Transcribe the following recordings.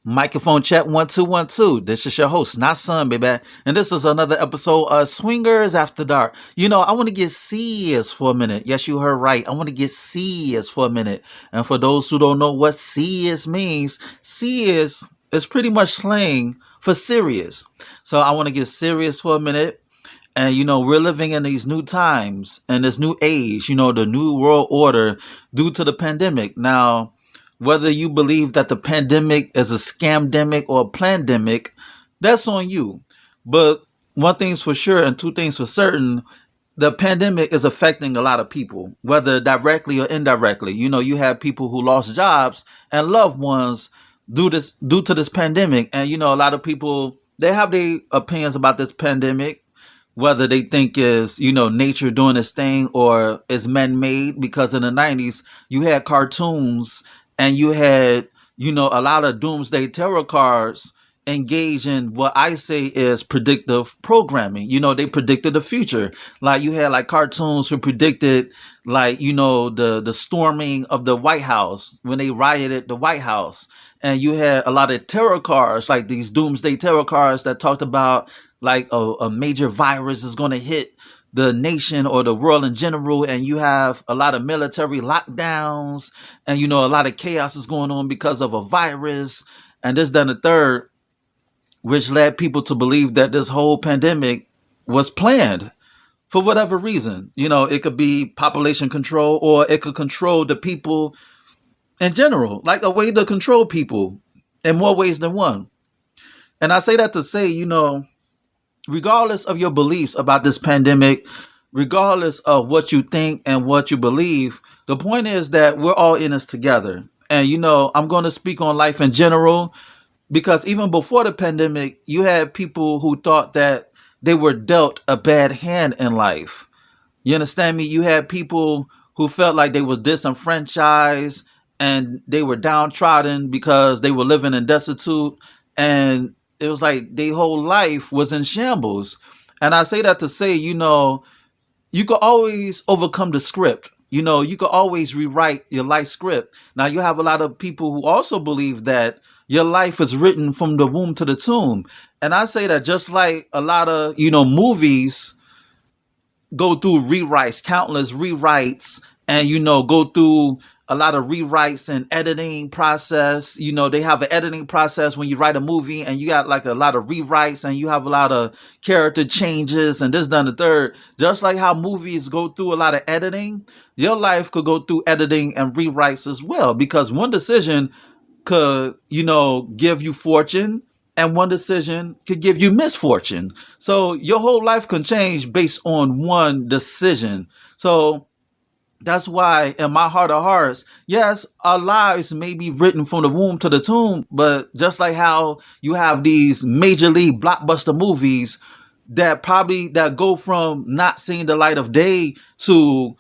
Microphone check 1 2 1 2. This is your host, not son, baby. And this is another episode of Swingers After Dark. I want to get serious for a minute. Yes, you heard right. I want to get serious for a minute. And for those who don't know what serious means, serious is pretty much slang for serious. So I want to get serious for a minute. And we're living in these new times and this new age, the new world order due to the pandemic. Now, whether you believe that the pandemic is a scamdemic or a plandemic, that's on you. But one thing's for sure and two things for certain, the pandemic is affecting a lot of people, whether directly or indirectly. You have people who lost jobs and loved ones due to this pandemic. And a lot of people, they have their opinions about this pandemic, whether they think is nature doing its thing or is man-made, because in the 90s you had cartoons and you had a lot of doomsday tarot cards engage in what I say is predictive programming. They predicted the future. Like you had like cartoons who predicted like the storming of the White House when they rioted the White House. And you had a lot of tarot cards, like these doomsday tarot cards that talked about like a major virus is going to hit the nation or the world in general, and you have a lot of military lockdowns, and a lot of chaos is going on because of a virus, and this, then the third, which led people to believe that this whole pandemic was planned for whatever reason. It could be population control, or it could control the people in general, like a way to control people in more ways than one. And I say that to say, regardless of your beliefs about this pandemic, regardless of what you think and what you believe, the point is that we're all in this together. And, I'm going to speak on life in general, because even before the pandemic, you had people who thought that they were dealt a bad hand in life. You understand me? You had people who felt like they were disenfranchised and they were downtrodden because they were living in destitute, and it was like their whole life was in shambles. And I say that to say, you could always overcome the script. You could always rewrite your life script. Now, you have a lot of people who also believe that your life is written from the womb to the tomb. And I say that just like a lot of, movies go through rewrites, countless rewrites, and, go through a lot of rewrites and editing process. They have an editing process when you write a movie, and you got like a lot of rewrites, and you have a lot of character changes and this, done the third. Just like how movies go through a lot of editing, your life could go through editing and rewrites as well, because one decision could, give you fortune, and one decision could give you misfortune. So your whole life can change based on one decision. So that's why in my heart of hearts, yes, our lives may be written from the womb to the tomb, but just like how you have these major league blockbuster movies that go from not seeing the light of day to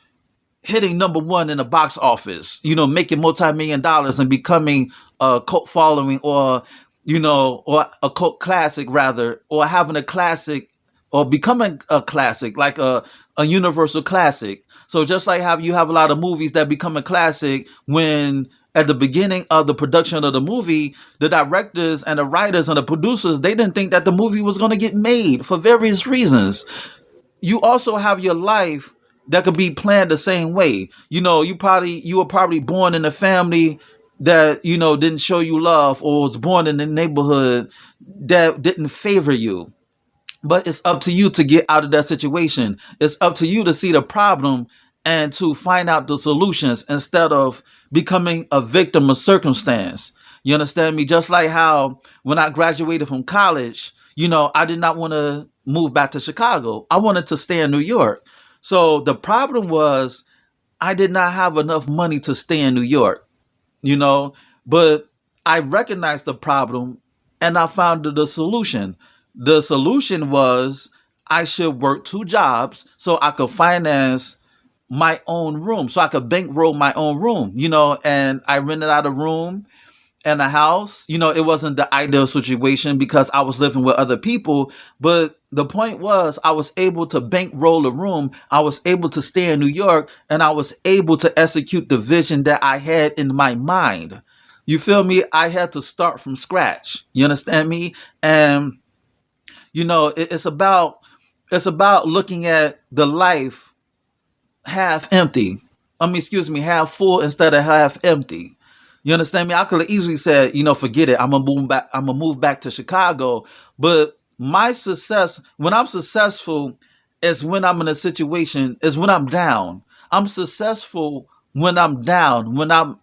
hitting number one in the box office, making multi-million dollars and becoming a cult following, or a cult classic rather, or having a classic, or becoming a classic, like a universal classic. So just like how you have a lot of movies that become a classic when at the beginning of the production of the movie, the directors and the writers and the producers, they didn't think that the movie was going to get made for various reasons. You also have your life that could be planned the same way. You were probably born in a family that, didn't show you love, or was born in a neighborhood that didn't favor you. But it's up to you to get out of that situation. It's up to you to see the problem and to find out the solutions instead of becoming a victim of circumstance. You understand me? Just like how when I graduated from college, I did not want to move back to Chicago. I wanted to stay in New York. So the problem was I did not have enough money to stay in New York, but I recognized the problem and I found the solution. The solution was I should work two jobs so I could finance my own room, so I could bankroll my own room, and I rented out a room and a house. It wasn't the ideal situation because I was living with other people, but the point was I was able to bankroll a room. I was able to stay in New York, and I was able to execute the vision that I had in my mind. You feel me? I had to start from scratch. You understand me? And it's about looking at the life half empty. I mean, excuse me, half full instead of half empty. You understand me? I could have easily said, forget it. I'm gonna move back to Chicago. But my success, when I'm successful, is when I'm in a situation, is when I'm down. I'm successful when I'm down, when I'm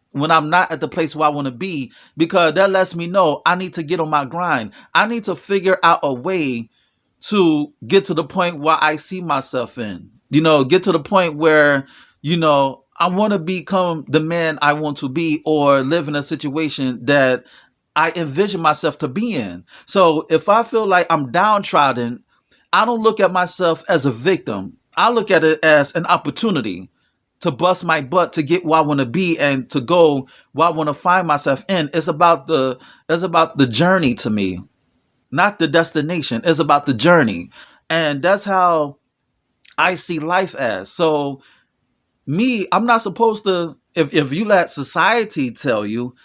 not at the place where I want to be, because that lets me know I need to get on my grind. I need to figure out a way to get to the point where I see myself in. Get to the point where, I want to become the man I want to be, or live in a situation that I envision myself to be in. So if I feel like I'm downtrodden, I don't look at myself as a victim. I look at it as an opportunity to bust my butt to get where I want to be and to go where I want to find myself in. It's about the journey to me, not the destination. It's about the journey. And that's how I see life as. So me, I'm not supposed to, if you let society tell you,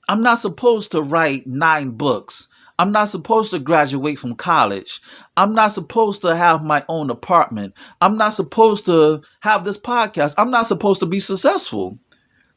I'm not supposed to write 9 books. I'm not supposed to graduate from college. I'm not supposed to have my own apartment. I'm not supposed to have this podcast. I'm not supposed to be successful.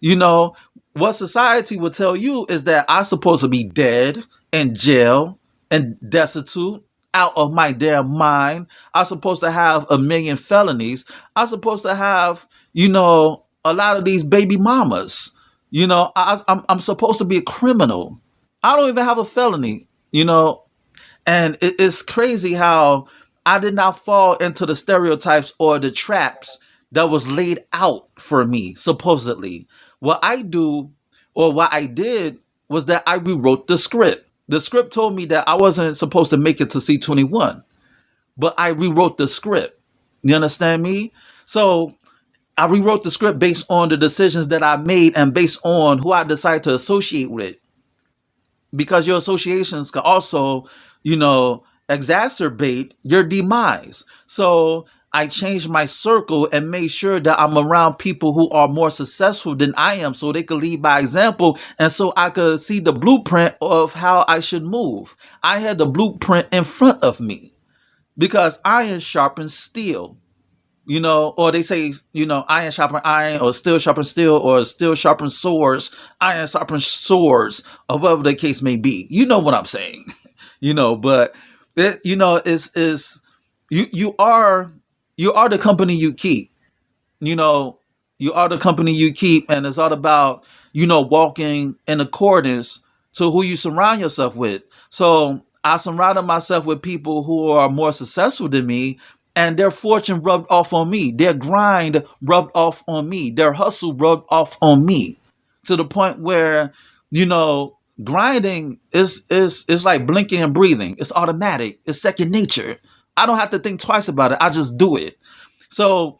You know, what society will tell you is that I'm supposed to be dead, in jail, and destitute, out of my damn mind. I'm supposed to have a million felonies. I'm supposed to have, a lot of these baby mamas. I'm supposed to be a criminal. I don't even have a felony, and it's crazy how I did not fall into the stereotypes or the traps that was laid out for me, supposedly. What I do, or what I did, was that I rewrote the script. The script told me that I wasn't supposed to make it to C21, but I rewrote the script. You understand me? So I rewrote the script based on the decisions that I made and based on who I decide to associate with, because your associations can also, exacerbate your demise. So I changed my circle and made sure that I'm around people who are more successful than I am, so they could lead by example, and so I could see the blueprint of how I should move. I had the blueprint in front of me, because iron sharpens steel. Or they say, iron sharpen iron, or steel sharpen steel, or steel sharpen swords, iron sharpen swords, or whatever the case may be. You know what I'm saying? But is you are the company you keep. You know, you are the company you keep, and it's all about, walking in accordance to who you surround yourself with. So I surrounded myself with people who are more successful than me, and their fortune rubbed off on me. Their grind rubbed off on me. Their hustle rubbed off on me, to the point where, grinding is like blinking and breathing. It's automatic. It's second nature. I don't have to think twice about it. I just do it. So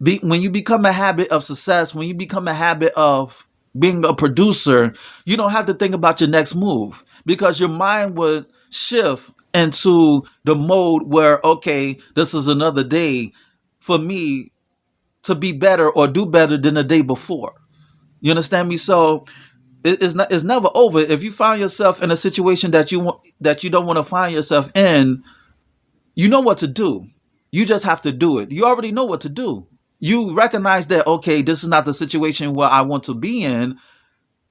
when you become a habit of success, when you become a habit of being a producer, you don't have to think about your next move, because your mind would shift into the mode where, okay, this is another day for me to be better or do better than the day before. You understand me? So it's never over. If you find yourself in a situation that you don't want to find yourself in, you know what to do. You just have to do it. You already know what to do. You recognize that, okay, this is not the situation where I want to be in.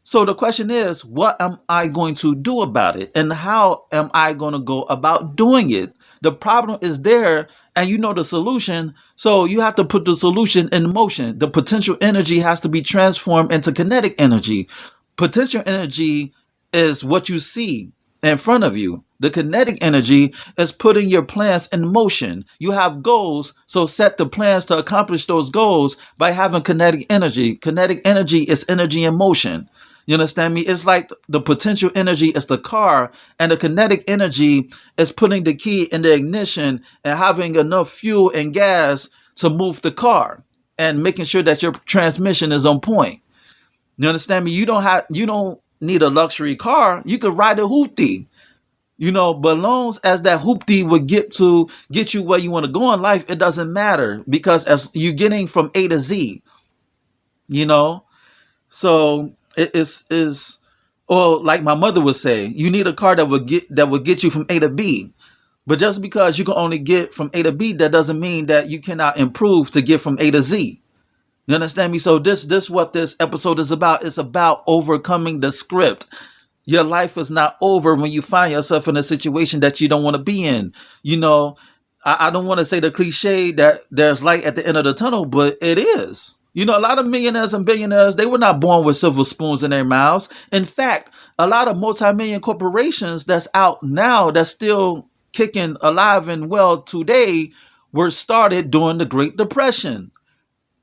So the question is, what am I going to do about it? And how am I going to go about doing it? The problem is there, and you know the solution. So you have to put the solution in motion. The potential energy has to be transformed into kinetic energy. Potential energy is what you see in front of you. The kinetic energy is putting your plans in motion. You have goals, so set the plans to accomplish those goals by having kinetic energy. Kinetic energy is energy in motion. You understand me? It's like the potential energy is the car, and the kinetic energy is putting the key in the ignition and having enough fuel and gas to move the car, and making sure that your transmission is on point. You understand me? You don't need a luxury car. You could ride a hoopty. But long as that hoopty would get you where you want to go in life, it doesn't matter, because as you're getting from A to Z, so it is Or like my mother would say, you need a car that would get you from A to B. But just because you can only get from A to B, that doesn't mean that you cannot improve to get from A to Z. You understand me? So this what this episode is about. It's about overcoming the script. Your life is not over when you find yourself in a situation that you don't want to be in. You know, I don't want to say the cliche that there's light at the end of the tunnel, but it is. You know, a lot of millionaires and billionaires, they were not born with silver spoons in their mouths. In fact, a lot of multi-million corporations that's out now that's still kicking alive and well today were started during the Great Depression.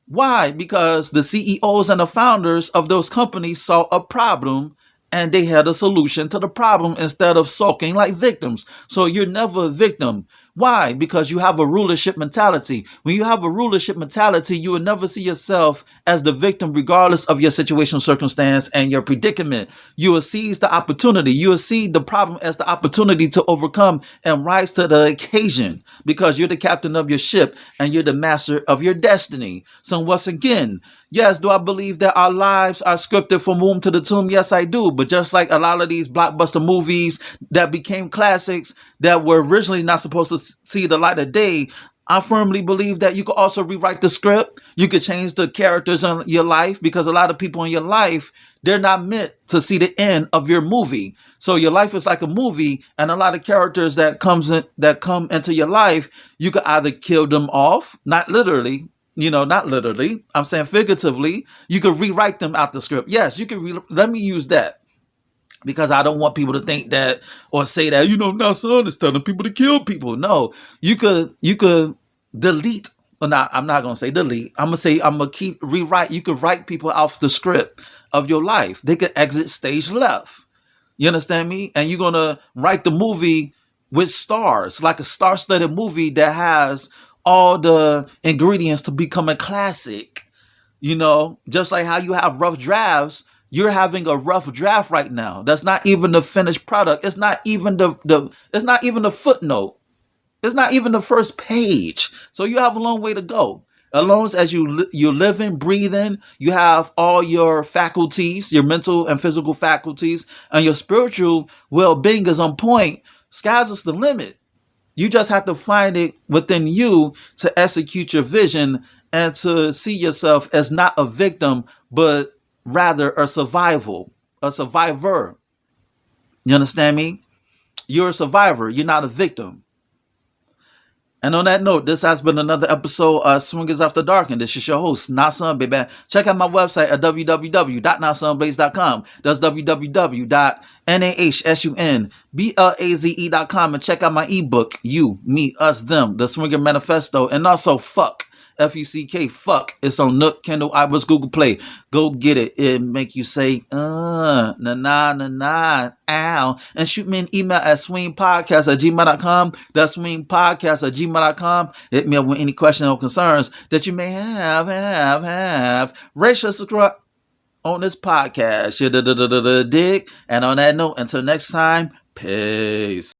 Why? Because the CEOs and the founders of those companies saw a problem and they had a solution to the problem instead of sulking like victims. So you're never a victim. Why? Because you have a rulership mentality. When you have a rulership mentality, you will never see yourself as the victim, regardless of your situation, circumstance, and your predicament. You will seize the opportunity. You will see the problem as the opportunity to overcome and rise to the occasion, because you're the captain of your ship and you're the master of your destiny. So once again, yes, do I believe that our lives are scripted from womb to the tomb? Yes, I do. But just like a lot of these blockbuster movies that became classics that were originally not supposed to see the light of day, I firmly believe that you could also rewrite the script. You could change the characters in your life, because a lot of people in your life, they're not meant to see the end of your movie. So your life is like a movie, and a lot of characters that come into your life, you could either kill them off, not literally, not literally. I'm saying figuratively. You could rewrite them out the script. Yes, you can. Let me use that, because I don't want people to think that or say that, now son is telling people to kill people. No, you could delete. Well, not, I'm not going to say delete. I'm going to keep rewrite. You could write people off the script of your life. They could exit stage left. You understand me? And you're going to write the movie with stars, like a star-studded movie that has all the ingredients to become a classic. Just like how you have rough drafts, you're having a rough draft right now. That's not even the finished product. It's not even it's not even the footnote. It's not even the first page. So you have a long way to go. As long as you're living, breathing, you have all your faculties, your mental and physical faculties, and your spiritual well-being is on point. Sky's is the limit. You just have to find it within you to execute your vision and to see yourself as not a victim, but rather a survivor. You understand me? You're a survivor. You're not a victim. And on that note, this has been another episode of Swingers After Dark, and this is your host, Nasun, baby. Check out my website at www.nasunblaze.com. That's www.nahsunblaze.com, and check out my ebook, You, Me, Us, Them, The Swinger Manifesto, and also Fuck. F-U-C-K, fuck. It's on Nook, Kindle, iBooks, Google Play. Go get it. It make you say, na na na na, ow. And shoot me an email at swingpodcast@gmail.com. That's swingpodcast@gmail.com. Hit me up with any questions or concerns that you may have. Rate, share, subscribe on this podcast. You dig? And on that note, until next time, peace.